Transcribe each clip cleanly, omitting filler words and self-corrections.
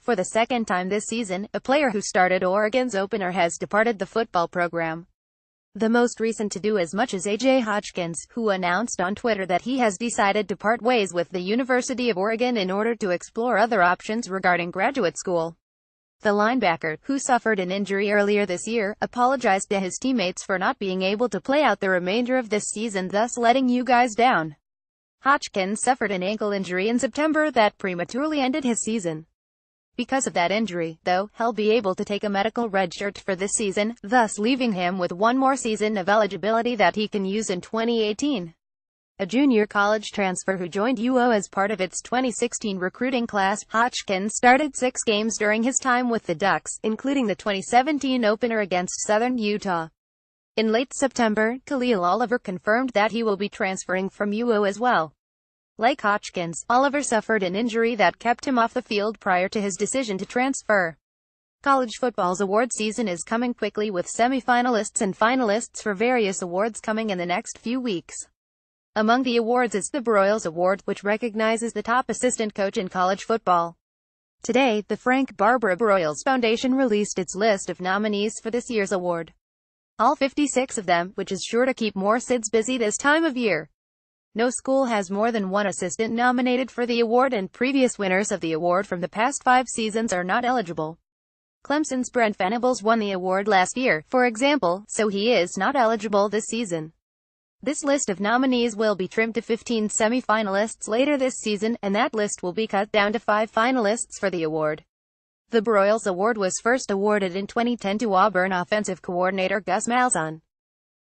For the second time this season, a player who started Oregon's opener has departed the football program. The most recent to do as much is A.J. Hotchkiss, who announced on Twitter that he has decided to part ways with the University of Oregon in order to explore other options regarding graduate school. The linebacker, who suffered an injury earlier this year, apologized to his teammates for not being able to play out the remainder of this season, thus letting you guys down. Hotchkiss suffered an ankle injury in September that prematurely ended his season. Because of that injury, though, he'll be able to take a medical redshirt for this season, thus leaving him with one more season of eligibility that he can use in 2018. A junior college transfer who joined UO as part of its 2016 recruiting class, Hotchkiss started 6 games during his time with the Ducks, including the 2017 opener against Southern Utah. In late September, Khalil Oliver confirmed that he will be transferring from UO as well. Like Hotchkiss, Oliver suffered an injury that kept him off the field prior to his decision to transfer. College football's award season is coming quickly, with semi-finalists and finalists for various awards coming in the next few weeks. Among the awards is the Broyles Award, which recognizes the top assistant coach in college football. Today, the Frank Barbara Broyles Foundation released its list of nominees for this year's award. All 56 of them, which is sure to keep more SIDs busy this time of year. No school has more than one assistant nominated for the award, and previous winners of the award from the past 5 seasons are not eligible. Clemson's Brent Venables won the award last year, for example, so he is not eligible this season. This list of nominees will be trimmed to 15 semi-finalists later this season, and that list will be cut down to 5 finalists for the award. The Broyles Award was first awarded in 2010 to Auburn offensive coordinator Gus Malzahn.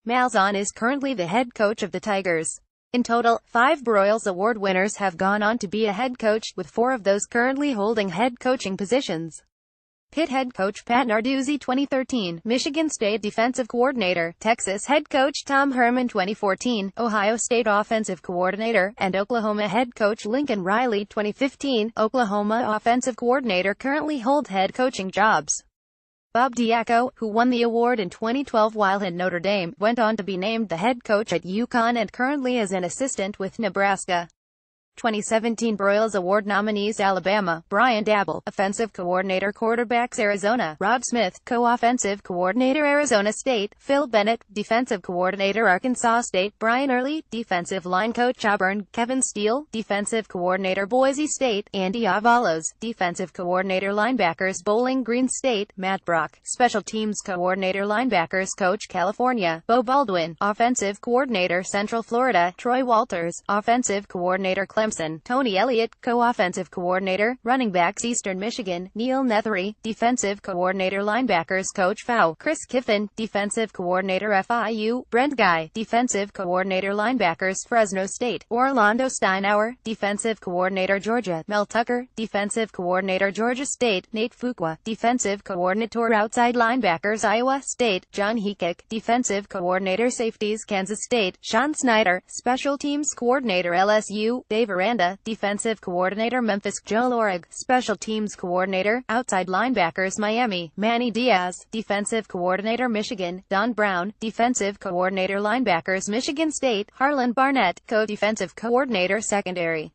Malzahn is currently the head coach of the Tigers. In total, 5 Broyles Award winners have gone on to be a head coach, with 4 of those currently holding head coaching positions. Pitt head coach Pat Narduzzi 2013, Michigan State defensive coordinator, Texas head coach Tom Herman 2014, Ohio State offensive coordinator, and Oklahoma head coach Lincoln Riley 2015, Oklahoma offensive coordinator currently hold head coaching jobs. Bob Diaco, who won the award in 2012 while at Notre Dame, went on to be named the head coach at UConn and currently is an assistant with Nebraska. 2017 Broyles Award nominees: Alabama, Brian Daboll, offensive coordinator quarterbacks Arizona; Rob Smith, co-offensive coordinator Arizona State; Phil Bennett, defensive coordinator Arkansas State; Brian Early, defensive line coach Auburn; Kevin Steele, defensive coordinator Boise State; Andy Avalos, defensive coordinator linebackers Bowling Green State; Matt Brock, special teams coordinator linebackers coach California; Bo Baldwin, offensive coordinator Central Florida; Troy Walters, offensive coordinator Clemson; Tony Elliott, co-offensive coordinator, running backs Eastern Michigan; Neil Nethery, defensive coordinator linebackers coach FAU; Chris Kiffin, defensive coordinator FIU; Brent Guy, defensive coordinator linebackers Fresno State; Orlando Steinauer, defensive coordinator Georgia; Mel Tucker, defensive coordinator Georgia State; Nate Fuqua, defensive coordinator outside linebackers Iowa State; John Heacock, defensive coordinator safeties Kansas State; Sean Snyder, special teams coordinator LSU; Dave Aranda, defensive coordinator Memphis; Joe Lorig, special teams coordinator, outside linebackers Miami; Manny Diaz, defensive coordinator Michigan; Don Brown, defensive coordinator linebackers Michigan State; Harlan Barnett, co-defensive coordinator secondary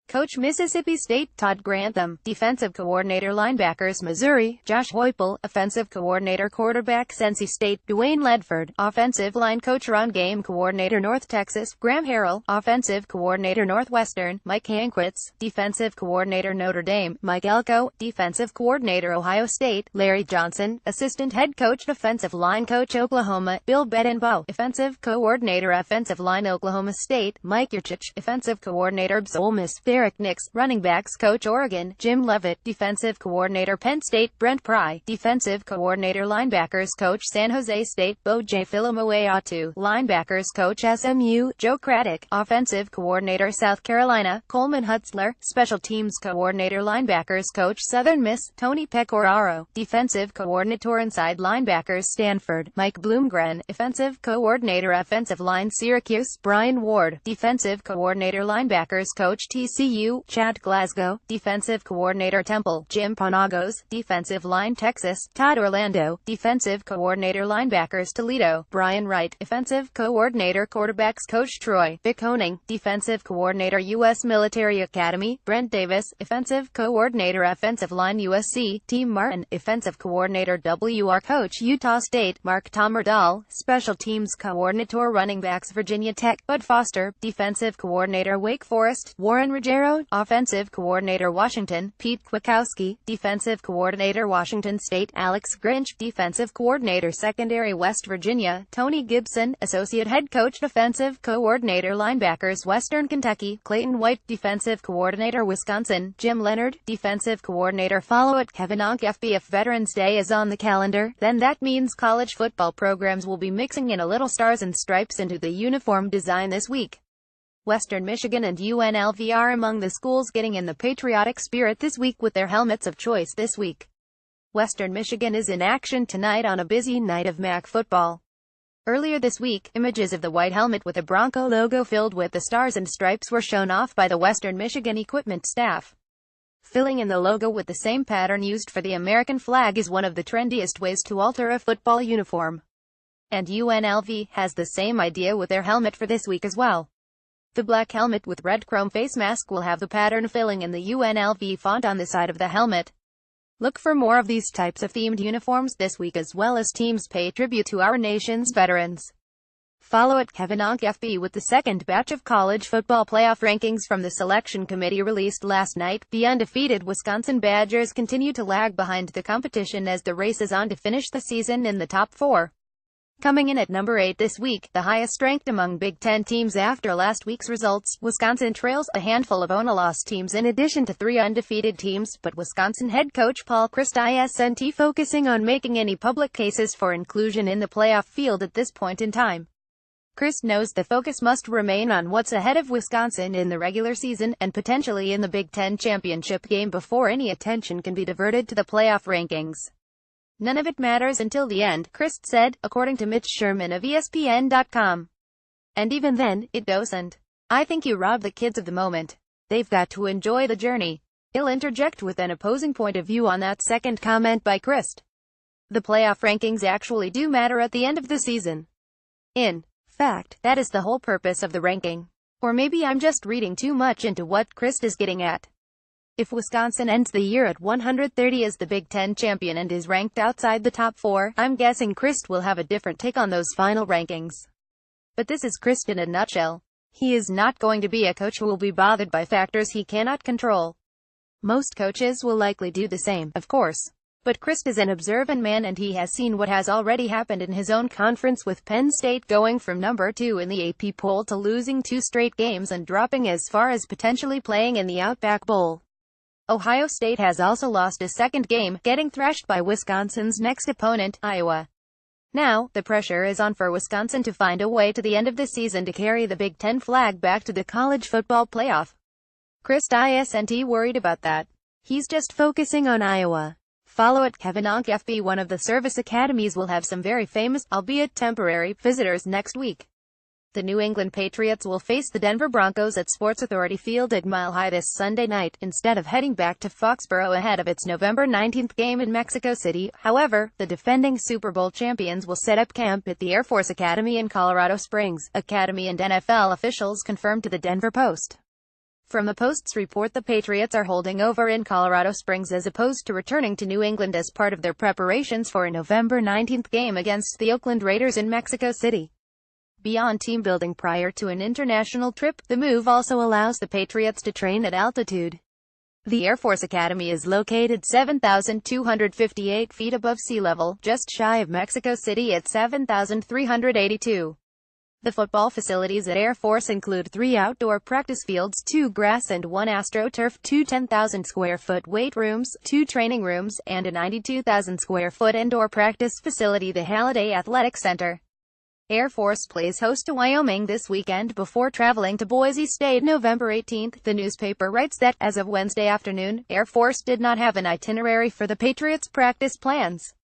coach Mississippi State; Todd Grantham, defensive coordinator linebackers Missouri; Josh Heupel, offensive coordinator quarterbacks NC State; Dwayne Ledford, offensive line coach run game coordinator North Texas; Graham Harrell, offensive coordinator Northwestern; Mike Hankwitz, defensive coordinator Notre Dame; Mike Elko, defensive coordinator Ohio State; Larry Johnson, assistant head coach defensive line coach Oklahoma; Bill Bedenbaugh, offensive coordinator offensive line Oklahoma State; Mike Yurcich, offensive coordinator Ole Miss; Derek Nix, running backs coach Oregon; Jim Leavitt, defensive coordinator Penn State; Brent Pry, defensive coordinator linebackers coach San Jose State; Bo J. Filomoeatu, linebackers coach SMU; Joe Craddock, offensive coordinator South Carolina; Coleman Hutzler, special teams coordinator linebackers coach Southern Miss; Tony Pecoraro, defensive coordinator inside linebackers Stanford; Mike Bloomgren, offensive coordinator offensive line Syracuse; Brian Ward, defensive coordinator linebackers coach TCU. TCU, Chad Glasgow, defensive coordinator Temple, Jim Panagos, defensive line Texas, Todd Orlando, defensive coordinator linebackers Toledo, Brian Wright, defensive coordinator quarterbacks coach Troy, Vic Honing, defensive coordinator U.S. Military Academy, Brent Davis, offensive coordinator offensive line USC, Team Martin, offensive coordinator WR coach Utah State, Mark Tommerdahl, special teams coordinator running backs Virginia Tech, Bud Foster, defensive coordinator Wake Forest, Warren Ruggiero, offensive coordinator Washington, Pete Kwiatkowski, defensive coordinator Washington State, Alex Grinch, defensive coordinator secondary West Virginia, Tony Gibson, associate head coach defensive coordinator linebackers Western Kentucky, Clayton White, defensive coordinator Wisconsin, Jim Leonard, defensive coordinator. Follow at Kevin Onk FB. If Veterans Day is on the calendar, then that means college football programs will be mixing in a little stars and stripes into the uniform design this week. Western Michigan and UNLV are among the schools getting in the patriotic spirit this week with their helmets of choice this week. Western Michigan is in action tonight on a busy night of MAC football. Earlier this week, images of the white helmet with a Bronco logo filled with the stars and stripes were shown off by the Western Michigan equipment staff. Filling in the logo with the same pattern used for the American flag is one of the trendiest ways to alter a football uniform. And UNLV has the same idea with their helmet for this week as well. The black helmet with red chrome face mask will have the pattern filling in the UNLV font on the side of the helmet. Look for more of these types of themed uniforms this week, as well as teams pay tribute to our nation's veterans. Follow at Kevin Onk FB. With the second batch of college football playoff rankings from the selection committee released last night, the undefeated Wisconsin Badgers continue to lag behind the competition as the race is on to finish the season in the top 4. Coming in at number 8 this week, the highest ranked among Big Ten teams after last week's results, Wisconsin trails a handful of one-loss teams in addition to 3 undefeated teams, but Wisconsin head coach Paul Chryst isn't focusing on making any public cases for inclusion in the playoff field at this point in time. Chryst knows the focus must remain on what's ahead of Wisconsin in the regular season, and potentially in the Big Ten championship game before any attention can be diverted to the playoff rankings. None of it matters until the end, Chryst said, according to Mitch Sherman of ESPN.com. And even then, it doesn't. I think you rob the kids of the moment. They've got to enjoy the journey. He'll interject with an opposing point of view on that second comment by Chryst. The playoff rankings actually do matter at the end of the season. In fact, that is the whole purpose of the ranking. Or maybe I'm just reading too much into what Chryst is getting at. If Wisconsin ends the year at 130 as the Big Ten champion and is ranked outside the top 4, I'm guessing Chryst will have a different take on those final rankings. But this is Chryst in a nutshell. He is not going to be a coach who will be bothered by factors he cannot control. Most coaches will likely do the same, of course. But Chryst is an observant man, and he has seen what has already happened in his own conference, with Penn State going from number 2 in the AP poll to losing 2 straight games and dropping as far as potentially playing in the Outback Bowl. Ohio State has also lost a second game, getting thrashed by Wisconsin's next opponent, Iowa. Now, the pressure is on for Wisconsin to find a way to the end of the season to carry the Big Ten flag back to the college football playoff. Chryst isn't worried about that. He's just focusing on Iowa. Follow at Kevin Onk FB. One of the service academies will have some very famous, albeit temporary, visitors next week. The New England Patriots will face the Denver Broncos at Sports Authority Field at Mile High this Sunday night, instead of heading back to Foxborough ahead of its November 19th game in Mexico City. However, the defending Super Bowl champions will set up camp at the Air Force Academy in Colorado Springs, Academy and NFL officials confirmed to the Denver Post. From the Post's report, the Patriots are holding over in Colorado Springs as opposed to returning to New England as part of their preparations for a November 19th game against the Oakland Raiders in Mexico City. Beyond team building prior to an international trip, the move also allows the Patriots to train at altitude. The Air Force Academy is located 7,258 feet above sea level, just shy of Mexico City at 7,382. The football facilities at Air Force include 3 outdoor practice fields, 2 grass and 1 AstroTurf, 2 10,000-square-foot weight rooms, 2 training rooms, and a 92,000-square-foot indoor practice facility, the Halliday Athletic Center. Air Force plays host to Wyoming this weekend before traveling to Boise State November 18th. The newspaper writes that, as of Wednesday afternoon, Air Force did not have an itinerary for the Patriots' practice plans.